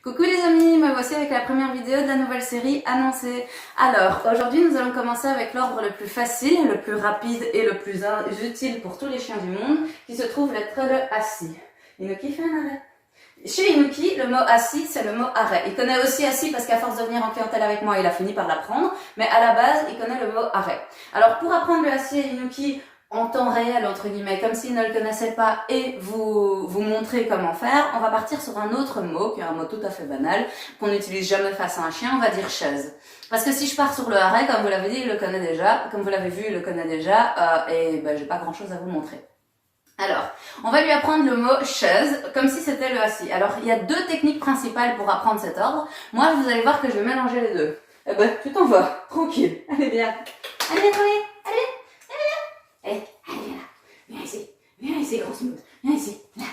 Coucou les amis, me voici avec la première vidéo de la nouvelle série annoncée. Alors, aujourd'hui nous allons commencer avec l'ordre le plus facile, le plus rapide et le plus utile pour tous les chiens du monde, qui se trouve être le assis. Inuki fait un arrêt. Chez Inuki, le mot assis, c'est le mot arrêt. Il connaît aussi assis parce qu'à force de venir en clientèle avec moi, il a fini par l'apprendre, mais à la base, il connaît le mot arrêt. Alors, pour apprendre le assis à Inuki, en temps réel, entre guillemets, comme s'il ne le connaissait pas et vous montrer comment faire, on va partir sur un autre mot, qui est un mot tout à fait banal, qu'on n'utilise jamais face à un chien, on va dire chaise. Parce que si je pars sur le arrêt, comme vous l'avez dit, il le connaît déjà, comme vous l'avez vu, il le connaît déjà, et ben, j'ai pas grand chose à vous montrer. Alors, on va lui apprendre le mot chaise, comme si c'était le assis. Alors, il y a deux techniques principales pour apprendre cet ordre. Moi, vous allez voir que je vais mélanger les deux. Eh ben, tu t'en vas, tranquille, allez bien. Allez, allez, allez. Allez, allez, viens ici, grosse moute, viens ici, là.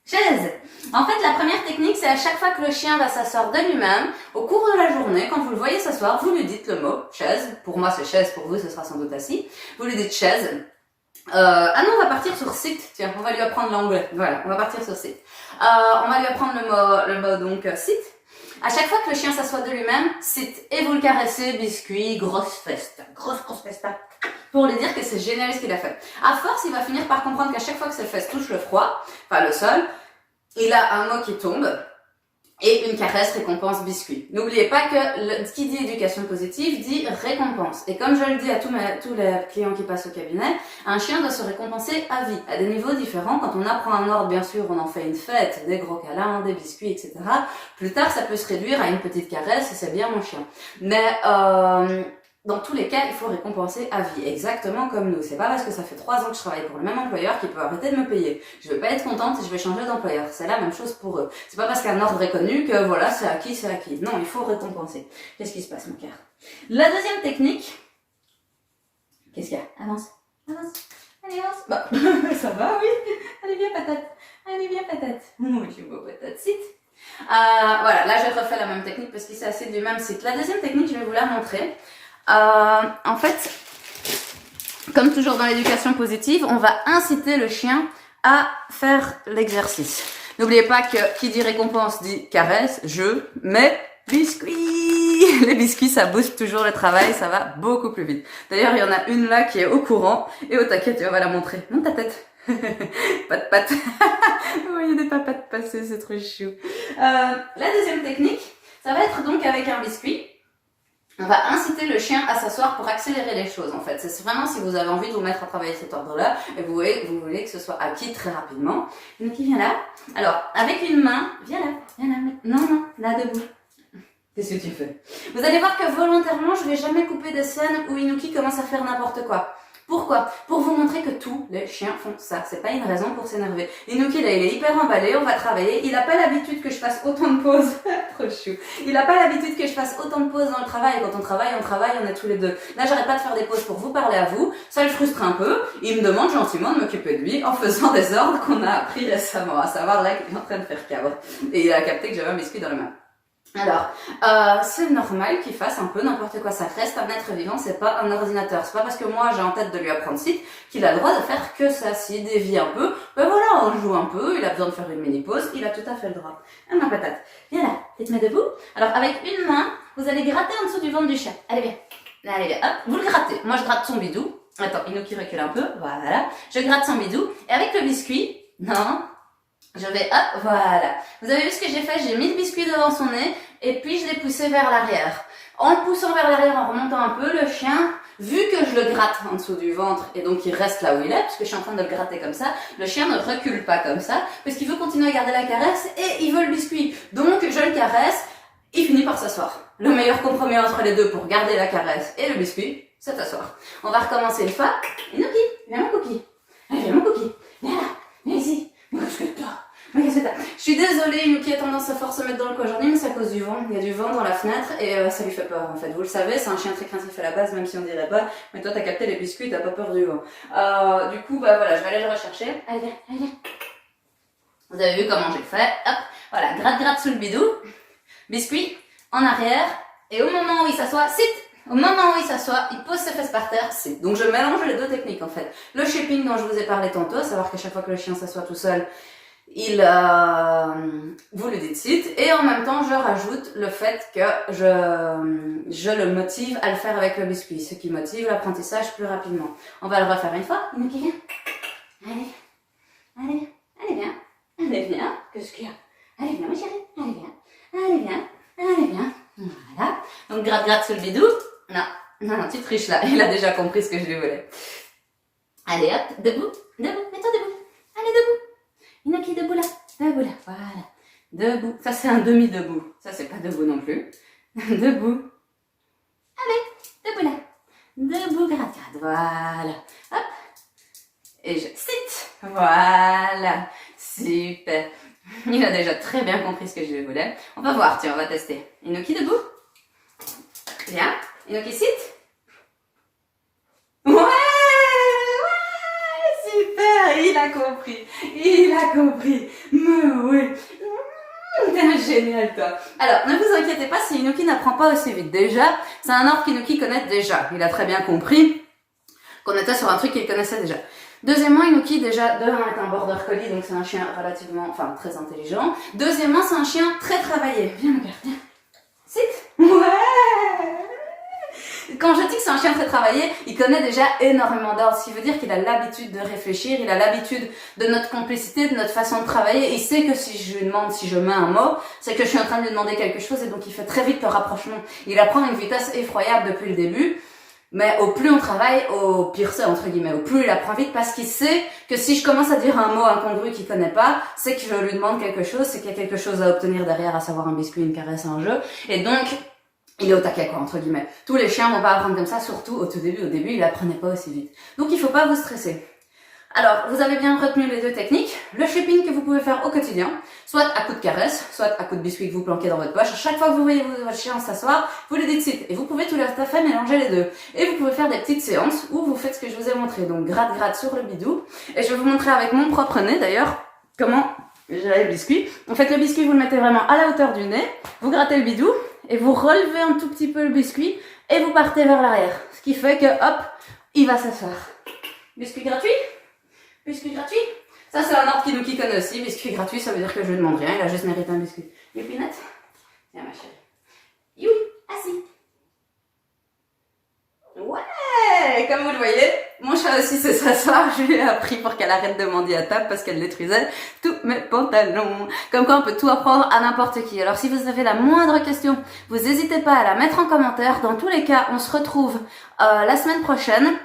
Chaise. En fait, la première technique, c'est à chaque fois que le chien va s'asseoir de lui-même, au cours de la journée, quand vous le voyez s'asseoir, vous lui dites le mot chaise. Pour moi, c'est chaise, pour vous, ce sera sans doute assis. Vous lui dites chaise. Ah non, on va partir sur sit. Tiens, on va lui apprendre l'anglais. Voilà, on va partir sur sit. On va lui apprendre le mot donc sit. À chaque fois que le chien s'assoit de lui-même, sit. Et vous le caressez, biscuit, grosse festa. Grosse festa. Pour lui dire que c'est génial ce qu'il a fait. À force, il va finir par comprendre qu'à chaque fois que ses fesses touchent le froid, enfin le sol, il a un mot qui tombe et une caresse récompense biscuit. N'oubliez pas que ce qui dit éducation positive dit récompense. Et comme je le dis à tous les clients qui passent au cabinet, un chien doit se récompenser à vie, à des niveaux différents. Quand on apprend un ordre, bien sûr, on en fait une fête, des gros câlins, des biscuits, etc. Plus tard, ça peut se réduire à une petite caresse et c'est bien mon chien. Mais dans tous les cas, il faut récompenser à vie, exactement comme nous. C'est pas parce que ça fait 3 ans que je travaille pour le même employeur qu'il peut arrêter de me payer. Je vais pas être contente si je vais changer d'employeur. C'est la même chose pour eux. C'est pas parce qu'un ordre est connu que voilà, c'est acquis, c'est acquis. Non, il faut récompenser. Qu'est-ce qui se passe, mon cœur? La deuxième technique. Qu'est-ce qu'il y a? Avance. Avance. Allez, avance. Bah, ça va, oui. Allez, viens, patate. Allez, viens, patate. Oh, tu beau patate. Sit. Voilà, là, je refais la même technique parce qu'il s'est assis du même site. La deuxième technique, je vais vous la montrer. En fait, comme toujours dans l'éducation positive, on va inciter le chien à faire l'exercice. N'oubliez pas que qui dit récompense dit caresse, jeu, mais biscuits. Les biscuits, ça booste toujours le travail, ça va beaucoup plus vite. D'ailleurs, il y en a une là qui est au courant et au taquet, on va la montrer. Monte ta tête. Pat. Oh, il y a des papates passées, c'est trop chou. La deuxième technique, ça va être donc avec un biscuit. On va inciter le chien à s'asseoir pour accélérer les choses en fait. C'est vraiment si vous avez envie de vous mettre à travailler cet ordre-là et vous voulez que ce soit acquis très rapidement. Inuki, viens là. Alors, avec une main, viens là. Non, là debout. Qu'est-ce que tu fais? Vous allez voir que volontairement, je vais jamais couper des scènes où Inuki commence à faire n'importe quoi. Pourquoi? Pour vous montrer que tous les chiens font ça. C'est pas une raison pour s'énerver. Inuki, là, il est hyper emballé, on va travailler. Il a pas l'habitude que je fasse autant de pauses. Trop chou. Il a pas l'habitude que je fasse autant de pauses dans le travail. Quand on travaille, on est tous les deux. Là, j'arrête pas de faire des pauses pour vous parler à vous. Ça le frustre un peu. Il me demande gentiment de m'occuper de lui en faisant des ordres qu'on a appris récemment. À savoir, là, qu'il est en train de faire cabre. Et il a capté que j'avais un biscuit dans la main. Alors, c'est normal qu'il fasse un peu n'importe quoi. Ça reste un être vivant, c'est pas un ordinateur. C'est pas parce que moi j'ai en tête de lui apprendre site qu'il a le droit de faire que ça. S'il dévie un peu, ben voilà, on joue un peu, il a besoin de faire une mini-pause, il a tout à fait le droit. Ah ma patate, viens là, tu te mets debout. Alors avec une main, vous allez gratter en dessous du ventre du chien. Allez viens, hop, vous le grattez. Moi je gratte son bidou. Attends, Inuki recule un peu, voilà. Je gratte son bidou, et avec le biscuit, non, je vais, hop, voilà. Vous avez vu ce que j'ai fait? J'ai mis le biscuit devant son nez et puis je l'ai poussé vers l'arrière. En le poussant vers l'arrière, en remontant un peu, le chien, vu que je le gratte en dessous du ventre et donc il reste là où il est, parce que je suis en train de le gratter comme ça, le chien ne recule pas comme ça, parce qu'il veut continuer à garder la caresse et il veut le biscuit. Donc je le caresse, il finit par s'asseoir. Le meilleur compromis entre les deux pour garder la caresse et le biscuit, c'est s'asseoir. On va recommencer une fois. Inuki, viens mon cookie. Allez, viens mon cookie. Viens là, viens ici. Qu'est-ce que t'as? Je suis désolée, Inuki a tendance à force se mettre dans le coin aujourd'hui, mais c'est à cause du vent. Il y a du vent dans la fenêtre et ça lui fait peur en fait. Vous le savez, c'est un chien très craintif à la base, même si on dirait pas. Mais toi, t'as capté les biscuits, t'as pas peur du vent. Du coup, bah voilà, je vais aller le rechercher. Allez, viens. Vous avez vu comment j'ai fait. Hop, voilà, gratte sous le bidou. Biscuit en arrière. Et au moment où il s'assoit, sit. Au moment où il s'assoit, il pose ses fesses par terre, sit. Donc je mélange les deux techniques en fait. Le shaping dont je vous ai parlé tantôt, à savoir qu'à chaque fois que le chien s'assoit tout seul, vous lui dites déficit et en même temps je rajoute le fait que je le motive à le faire avec le biscuit, ce qui motive l'apprentissage plus rapidement. On va le refaire une fois. Inouki, viens. Allez, viens. Qu'est-ce qu'il y a? Allez, viens, ma chérie. Allez, viens. Voilà. Donc, gratte sur le bidou. Non, tu triches là. Il a déjà compris ce que je lui voulais. Allez, hop, debout. Mets-toi debout. Allez, debout. Inouki, debout là. Voilà. Debout. Ça, c'est un demi-debout. Ça, c'est pas debout non plus. Debout. Allez, debout là. Debout, gratte. Voilà. Hop. Et je sit. Voilà. Super. Il a déjà très bien compris ce que je lui voulais. On va voir, tiens, on va tester. Inouki, debout. Bien. Inouki, sit. Ouais, super. Il a compris. Mais oui. T'es génial, toi. Alors, ne vous inquiétez pas si Inouki n'apprend pas aussi vite. Déjà, c'est un ordre qu'Inouki connaît déjà. Il a très bien compris qu'on était sur un truc qu'il connaissait déjà. Deuxièmement, Inouki, déjà, de 1 est un border collie, donc c'est un chien relativement, très intelligent. Deuxièmement, c'est un chien très travaillé. Viens, mon gars, viens. Sit. Ouais. Quand je dis que c'est un chien très travaillé, il connaît déjà énormément d'ordres, ce qui veut dire qu'il a l'habitude de réfléchir, il a l'habitude de notre complicité, de notre façon de travailler. Il sait que si je lui demande, si je mets un mot, c'est que je suis en train de lui demander quelque chose et donc il fait très vite le rapprochement. Il apprend à une vitesse effroyable depuis le début. Mais au plus on travaille, au pire c'est entre guillemets, au plus il apprend vite parce qu'il sait que si je commence à dire un mot incongru qu'il connaît pas, c'est que je lui demande quelque chose, c'est qu'il y a quelque chose à obtenir derrière, à savoir un biscuit, une caresse, un jeu. Et donc, il est au taquet quoi, entre guillemets. Tous les chiens vont pas apprendre comme ça, surtout au tout début. Au début, il apprenait pas aussi vite. Donc il faut pas vous stresser. Alors, vous avez bien retenu les deux techniques. Le shaping que vous pouvez faire au quotidien, soit à coup de caresse, soit à coup de biscuit que vous planquez dans votre poche. À chaque fois que vous voyez votre chien s'asseoir, vous lui dites sit. Et vous pouvez tout à fait mélanger les deux. Et vous pouvez faire des petites séances où vous faites ce que je vous ai montré. Donc, gratte sur le bidou. Et je vais vous montrer avec mon propre nez, d'ailleurs, comment j'ai le biscuit. En fait, le biscuit, vous le mettez vraiment à la hauteur du nez. Vous grattez le bidou et vous relevez un tout petit peu le biscuit et vous partez vers l'arrière. Ce qui fait que, hop, il va s'asseoir. Biscuit gratuit. Ça, c'est un ordre qu'Inouki connaît aussi. Biscuit gratuit, ça veut dire que je lui demande rien. Il a juste mérité un biscuit. Youpinette. Viens, ma chérie. Youi, assis. Ouais, comme vous le voyez, mon chat aussi sait s'asseoir. Je lui ai appris pour qu'elle arrête de mendier à table parce qu'elle détruisait tous mes pantalons. Comme quoi, on peut tout apprendre à n'importe qui. Alors, si vous avez la moindre question, vous n'hésitez pas à la mettre en commentaire. Dans tous les cas, on se retrouve la semaine prochaine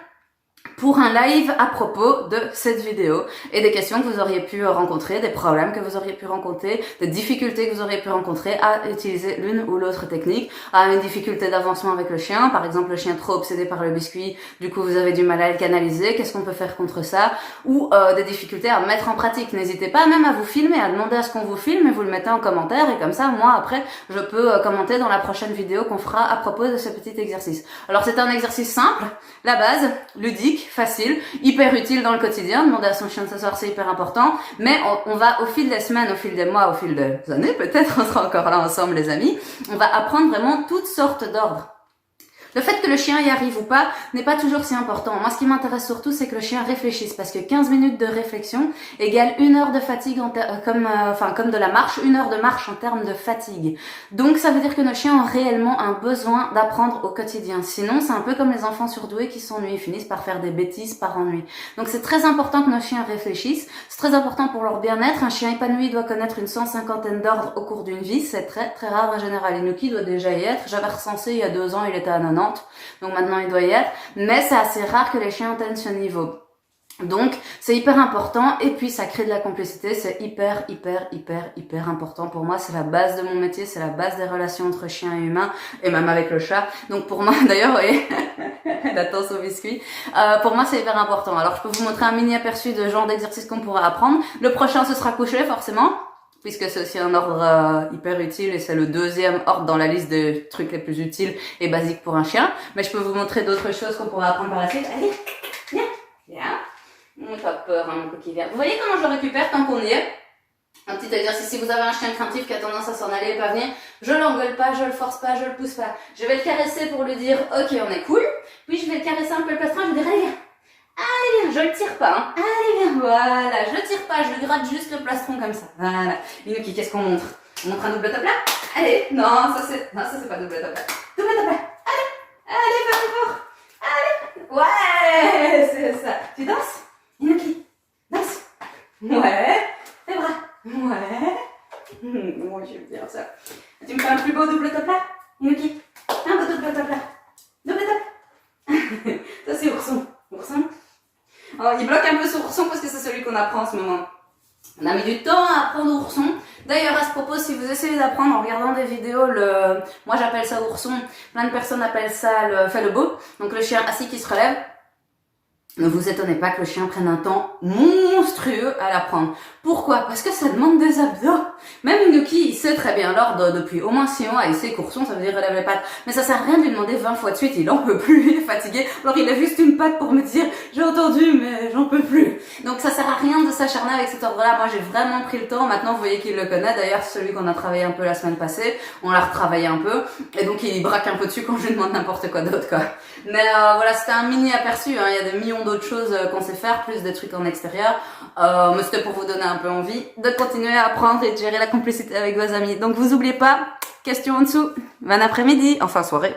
pour un live à propos de cette vidéo et des questions que vous auriez pu rencontrer, des problèmes que vous auriez pu rencontrer, des difficultés que vous auriez pu rencontrer à utiliser l'une ou l'autre technique, à une difficulté d'avancement avec le chien, par exemple le chien trop obsédé par le biscuit, du coup vous avez du mal à le canaliser, qu'est-ce qu'on peut faire contre ça, ou des difficultés à mettre en pratique. N'hésitez pas même à vous filmer, à demander à ce qu'on vous filme et vous le mettez en commentaire et comme ça moi après je peux commenter dans la prochaine vidéo qu'on fera à propos de ce petit exercice. Alors c'est un exercice simple, la base, ludique, facile, hyper utile dans le quotidien. Demander à son chien de s'asseoir, c'est hyper important. Mais on va, au fil des semaines, au fil des mois, au fil des années, peut-être, on sera encore là ensemble, les amis, on va apprendre vraiment toutes sortes d'ordres. Le fait que le chien y arrive ou pas n'est pas toujours si important. Moi, ce qui m'intéresse surtout, c'est que le chien réfléchisse, parce que 15 minutes de réflexion égale 1 heure de fatigue, comme de la marche, 1 heure de marche en termes de fatigue. Donc, ça veut dire que nos chiens ont réellement un besoin d'apprendre au quotidien. Sinon, c'est un peu comme les enfants surdoués qui s'ennuient, finissent par faire des bêtises par ennui. Donc, c'est très important que nos chiens réfléchissent. C'est très important pour leur bien-être. Un chien épanoui doit connaître une 150aine d'ordres au cours d'une vie. C'est très, très rare en général. Inouki doit déjà y être. J'avais recensé il y a 2 ans, il était à 90. Donc maintenant il doit y être, mais c'est assez rare que les chiens atteignent ce niveau. Donc c'est hyper important et puis ça crée de la complicité, c'est hyper important pour moi, c'est la base de mon métier, c'est la base des relations entre chiens et humains et même avec le chat. Donc pour moi d'ailleurs, vous voyez, la tasse au biscuit, pour moi c'est hyper important. Alors je peux vous montrer un mini aperçu de genre d'exercice qu'on pourrait apprendre. Le prochain ce sera coucher forcément, puisque c'est aussi un ordre hyper utile et c'est le 2e ordre dans la liste des trucs les plus utiles et basiques pour un chien. Mais je peux vous montrer d'autres choses qu'on pourra apprendre par la suite. Allez, viens. Pas peur, hein, mon coquille vert. Vous voyez comment je le récupère tant qu'on y est? Un petit exercice, si vous avez un chien craintif qui a tendance à s'en aller et pas venir, je l'engueule pas, je le force pas, je le pousse pas. Je vais le caresser pour lui dire ok on est cool, puis je vais le caresser un peu le plastron, je vais dire allez viens. Allez viens, je le tire pas, hein. Allez viens, voilà, je le tire pas, je lui gratte juste le plastron comme ça. Voilà. Inouki, qu'est-ce qu'on montre? On montre un double top là. Allez, non, ça c'est pas double top là. Double top là. Allez, fais plus fort. Allez. Ouais, c'est ça. Tu danses, Inoki? Danse. Ouais. Les bras. Ouais. Moi j'aime bien ça. Tu me fais un plus beau double top là, Inoki? Un beau double top là. Double top. Ça c'est ourson. Ourson. Alors, il bloque un peu sur ourson parce que c'est celui qu'on apprend en ce moment. On a mis du temps à apprendre ourson. D'ailleurs, à ce propos, si vous essayez d'apprendre en regardant des vidéos, moi j'appelle ça ourson, plein de personnes appellent ça le beau, donc le chien assis qui se relève. Ne vous étonnez pas que le chien prenne un temps monstrueux à l'apprendre. Pourquoi? Parce que ça demande des abdos. Même Inoki, il sait très bien l'ordre depuis au moins 6 mois, il sait qu'ourson, ça veut dire relève les pattes. Mais ça sert à rien de lui demander 20 fois de suite, il en peut plus, il est fatigué. Alors il a juste une patte pour me dire, j'ai entendu, mais j'en peux plus. Donc ça sert à rien de s'acharner avec cet ordre-là. Moi j'ai vraiment pris le temps, maintenant vous voyez qu'il le connaît. D'ailleurs, celui qu'on a travaillé un peu la semaine passée, on l'a retravaillé un peu. Et donc il braque un peu dessus quand je lui demande n'importe quoi d'autre, quoi. Mais voilà, c'était un mini aperçu, hein. Il y a des millions d'autres choses qu'on sait faire, plus des trucs en extérieur. Mais c'était pour vous donner un peu envie de continuer à apprendre et de gérer la complicité avec vos amis. Donc vous oubliez pas, question en dessous. Bon après-midi, enfin soirée.